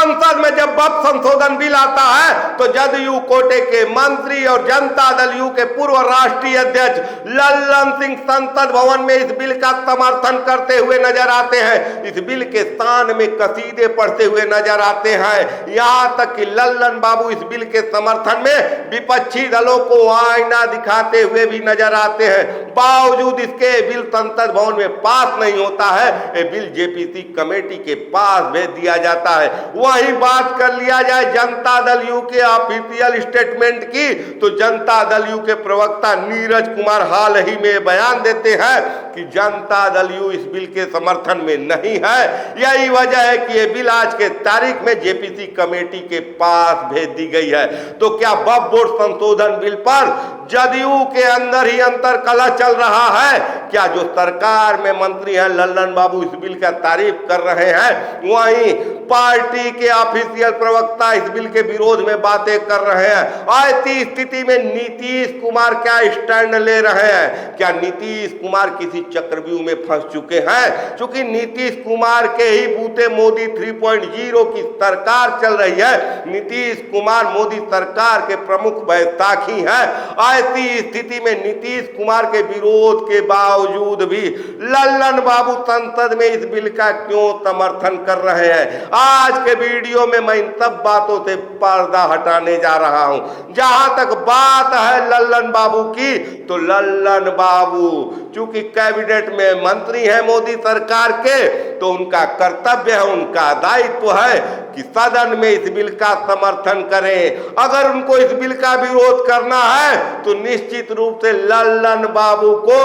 संसद में जब बप संशोधन बिल आता है तो जदयू कोटे के मंत्री और जनता दल यू के पूर्व राष्ट्रीय अध्यक्ष लल्लन सिंह संसद भवन में इस बिल का समर्थन करते हुए नजर आते हैं। इस बिल के स्थान में कसीदे पढ़ते हुए नजर आते हैं। यहां तक कि लल्लन बाबू इस बिल के समर्थन में विपक्षी दलों को आईना दिखाते हुए भी नजर आते हैं। बावजूद इसके बिल संसद भवन में पास नहीं होता है। ये बिल जेपीसी कमेटी के पास भेज दिया जाता है। वही बात कर लिया जाए जनता दल यू के ऑफिशियल स्टेटमेंट की, तो जनता दल यू के प्रवक्ता नीरज कुमार हाल ही में बयान देते हैं कि जनता दल यू इस बिल के समर्थन में नहीं है। यही वजह है कि यह बिल आज के तारीख में जेपीसी कमेटी के पास भेज दी गई है। तो क्या वक्फ बोर्ड संशोधन बिल पर जदयू के अंदर ही अंतर कलह चल रहा है? क्या जो सरकार में मंत्री हैं लल्लन बाबू इस बिल का तारीफ कर रहे हैं, वहीं पार्टी के ऑफिशियल प्रवक्ता इस बिल के विरोध में बातें कर रहे हैं? ऐसी स्थिति में नीतीश कुमार क्या स्टैंड ले रहे हैं? क्या नीतीश कुमार किसी चक्रव्यूह में फंस चुके हैं? क्योंकि नीतीश कुमार के ही बूते मोदी 3.0 की सरकार चल रही है। नीतीश कुमार मोदी सरकार के प्रमुख बैसाखी हैं। ऐसी स्थिति में नीतीश कुमार के विरोध के बावजूद भी लल्लन बाबू संसद में इस बिल का क्यों समर्थन कर रहे हैं? आज के वीडियो में मैं इन सब बातों से पर्दा हटाने जा रहा हूं। जहां तक बात है लल्लन बाबू की, तो लल्लन बाबू चूंकि कैबिनेट में मंत्री हैं मोदी सरकार के, तो उनका कर्तव्य है, उनका दायित्व है कि सदन में इस बिल का समर्थन करें। अगर उनको इस बिल का विरोध करना है तो निश्चित रूप से लल्लन बाबू को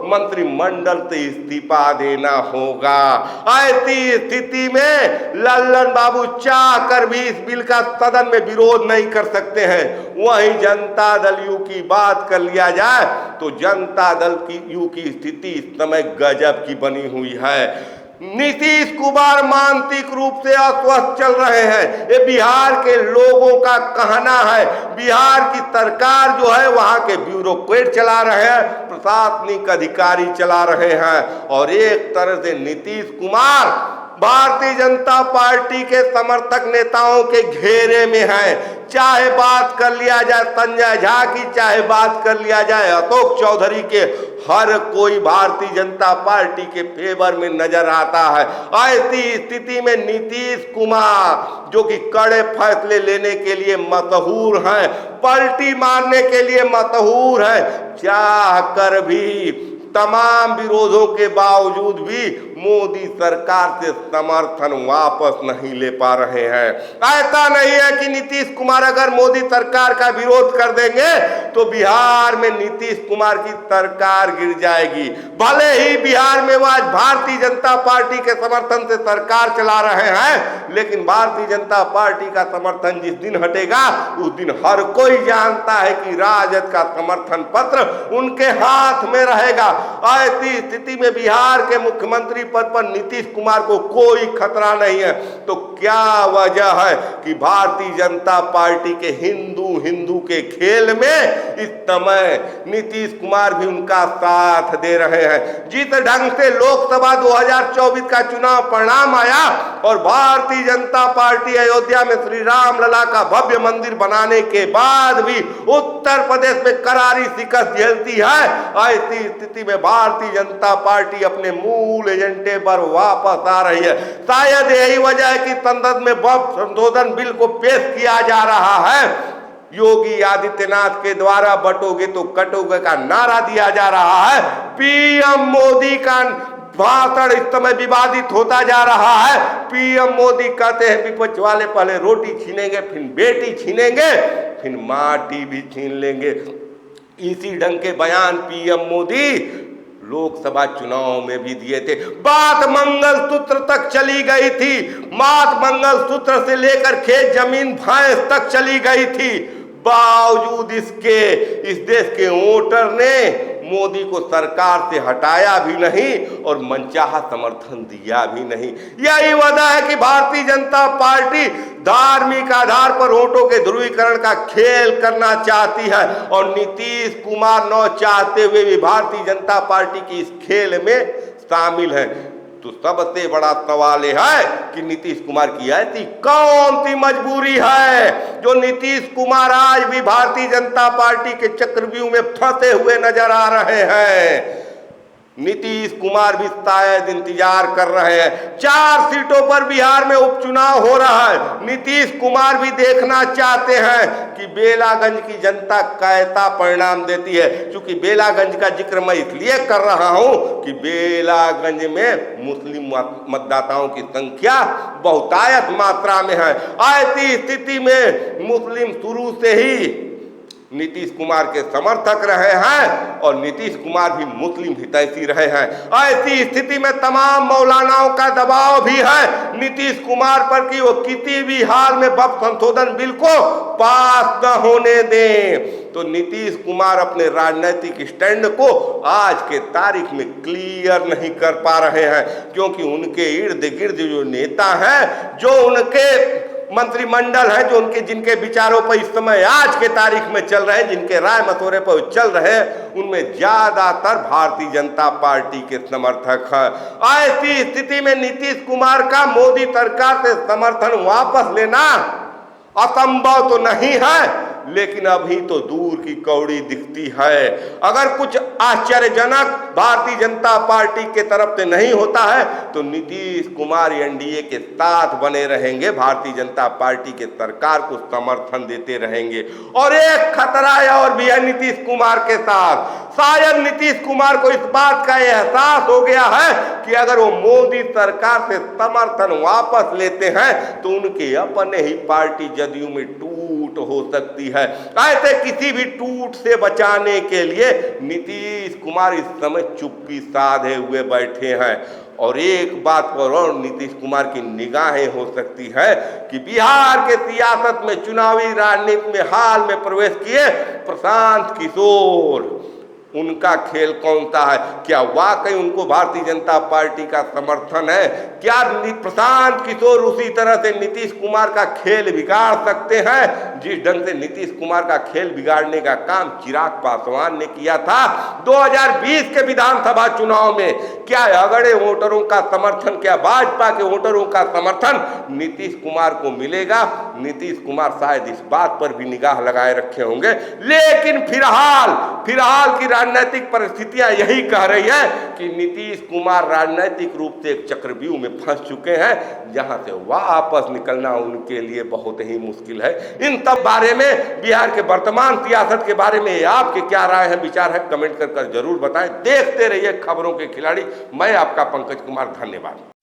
मंत्रिमंडल से इस्तीफा देना होगा। ऐसी स्थिति में लल्लन बाबू चाह कर भी इस बिल का सदन में विरोध नहीं कर सकते हैं। वहीं जनता दल यू की बात कर लिया जाए तो जनता दल यू की स्थिति इस समय गजब की बनी हुई है। नीतीश कुमार मानसिक रूप से अस्वस्थ चल रहे हैं। ये बिहार के लोगों का कहना है। बिहार की सरकार जो है वहां के ब्यूरोक्रेट चला रहे हैं, प्रशासनिक अधिकारी चला रहे हैं, और एक तरह से नीतीश कुमार भारतीय जनता पार्टी के समर्थक नेताओं के घेरे में है। चाहे बात कर लिया जाए संजय झा की, चाहे बात कर लिया जाए अशोक चौधरी के, हर कोई भारतीय जनता पार्टी के फेवर में नजर आता है। ऐसी स्थिति में नीतीश कुमार जो कि कड़े फैसले लेने के लिए मशहूर हैं, पलटी मारने के लिए मशहूर है, चाह कर भी तमाम विरोधों के बावजूद भी मोदी सरकार से समर्थन वापस नहीं ले पा रहे हैं। ऐसा नहीं है कि नीतीश कुमार अगर मोदी सरकार का विरोध कर देंगे तो बिहार में नीतीश कुमार की सरकार गिर जाएगी। भले ही बिहार में वो आज भारतीय जनता पार्टी के समर्थन से सरकार चला रहे हैं, लेकिन भारतीय जनता पार्टी का समर्थन जिस दिन हटेगा उस दिन हर कोई जानता है कि राजद का समर्थन पत्र उनके हाथ में रहेगा। ऐसी स्थिति में बिहार के मुख्यमंत्री पद पर नीतीश कुमार को कोई खतरा नहीं है। तो क्या वजह है कि भारतीय जनता पार्टी के हिंदू के खेल में इस समय नीतीश कुमार भी उनका साथ दे रहे हैं? जिस ढंग से लोकसभा 2024 का चुनाव परिणाम आया और भारतीय जनता पार्टी अयोध्या में श्री राम लला का भव्य मंदिर बनाने के बाद भी उत्तर प्रदेश में करारी शिकस्त झेलती है, ऐसी स्थिति में भारतीय जनता पार्टी अपने मूल एजेंडे पर वापस आ रही है। शायद यही वजह है कि संसद में वक्फ संशोधन बिल को पेश किया जा रहा है। योगी आदित्यनाथ के द्वारा बटोगे तो कटोगे का नारा दिया जा रहा है। पीएम मोदी का भाषण इस समय विवादित होता जा रहा है। पीएम मोदी कहते हैं विपक्ष वाले पहले रोटी छीनेंगे, फिर बेटी छीनेंगे, फिर माटी भी छीन लेंगे। इसी ढंग के बयान पीएम मोदी लोकसभा चुनाव में भी दिए थे। बात मंगलसूत्र तक चली गई थी। बात मंगलसूत्र से लेकर खेत जमीन भैंस तक चली गई थी। बावजूद इसके इस देश के वोटर ने मोदी को सरकार से हटाया भी नहीं और मनचाहा समर्थन दिया भी नहीं। यही वजह है कि भारतीय जनता पार्टी धार्मिक आधार पर वोटों के ध्रुवीकरण का खेल करना चाहती है और नीतीश कुमार न चाहते हुए भी भारतीय जनता पार्टी की इस खेल में शामिल है। तो सबसे बड़ा सवाल यह है कि नीतीश कुमार की ऐसी कौन सी मजबूरी है जो नीतीश कुमार आज भी भारतीय जनता पार्टी के चक्रव्यूह में फंसे हुए नजर आ रहे हैं। नीतीश कुमार भी शायद इंतजार कर रहे हैं। 4 सीटों पर बिहार में उपचुनाव हो रहा है। नीतीश कुमार भी देखना चाहते हैं कि बेलागंज की जनता कैसा परिणाम देती है। क्योंकि बेलागंज का जिक्र मैं इसलिए कर रहा हूं कि बेलागंज में मुस्लिम मतदाताओं की संख्या बहुतायत मात्रा में है। ऐसी स्थिति में मुस्लिम शुरू से ही नीतीश कुमार के समर्थक रहे हैं और नीतीश कुमार भी मुस्लिम हितैषी रहे हैं। ऐसी स्थिति में तमाम मौलानाओं का दबाव भी है नीतीश कुमार पर कि वो किसी भी हाल में वक्फ संशोधन बिल को पास न होने दें। तो नीतीश कुमार अपने राजनीतिक स्टैंड को आज के तारीख में क्लियर नहीं कर पा रहे हैं, क्योंकि उनके इर्द गिर्द जो नेता हैं, जो उनके मंत्रिमंडल है, जो उनके जिनके विचारों पर इस समय आज के तारीख में चल रहे हैं, जिनके राय मशवरे पर चल रहे हैं, उनमें ज्यादातर भारतीय जनता पार्टी के समर्थक हैं। ऐसी स्थिति में नीतीश कुमार का मोदी सरकार से समर्थन वापस लेना असंभव तो नहीं है, लेकिन अभी तो दूर की कौड़ी दिखती है। अगर कुछ आश्चर्यजनक भारतीय जनता पार्टी के तरफ से नहीं होता है तो नीतीश कुमार एनडीए के साथ बने रहेंगे, भारतीय जनता पार्टी के सरकार को समर्थन देते रहेंगे। और एक खतरा और भी है नीतीश कुमार के साथ। शायद नीतीश कुमार को इस बात का एहसास हो गया है कि अगर वो मोदी सरकार से समर्थन वापस लेते हैं तो उनके अपने ही पार्टी जदयू में टूट हो सकती है। ऐसे किसी भी टूट से बचाने के लिए नीतीश कुमार इस समय चुप्पी साधे हुए बैठे हैं। और एक बात पर और नीतीश कुमार की निगाहें हो सकती है कि बिहार के सियासत में, चुनावी राजनीति में हाल में प्रवेश किए प्रशांत किशोर, उनका खेल कौन सा है? क्या वाकई उनको भारतीय जनता पार्टी का समर्थन है? क्या प्रशांत किशोर उसी तरह से नीतीश कुमार का खेल बिगाड़ सकते हैं जिस ढंग से नीतीश कुमार का खेल बिगाड़ने का काम चिराग पासवान ने किया था 2020 के विधानसभा चुनाव में? क्या अगड़े वोटरों का समर्थन, क्या भाजपा के वोटरों का समर्थन नीतीश कुमार को मिलेगा? नीतीश कुमार शायद इस बात पर भी निगाह लगाए रखे होंगे। लेकिन फिलहाल की राजनीतिक परिस्थितियां यही कह रही है कि नीतीश कुमार राजनीतिक रूप से एक चक्रव्यूह में फंस चुके हैं, जहां से वापस निकलना उनके लिए बहुत ही मुश्किल है। इन सब बारे में, बिहार के वर्तमान सियासत के बारे में आपके क्या राय है, विचार है, कमेंट कर जरूर बताएं। देखते रहिए खबरों के खिलाड़ी। मैं आपका पंकज कुमार, धन्यवाद।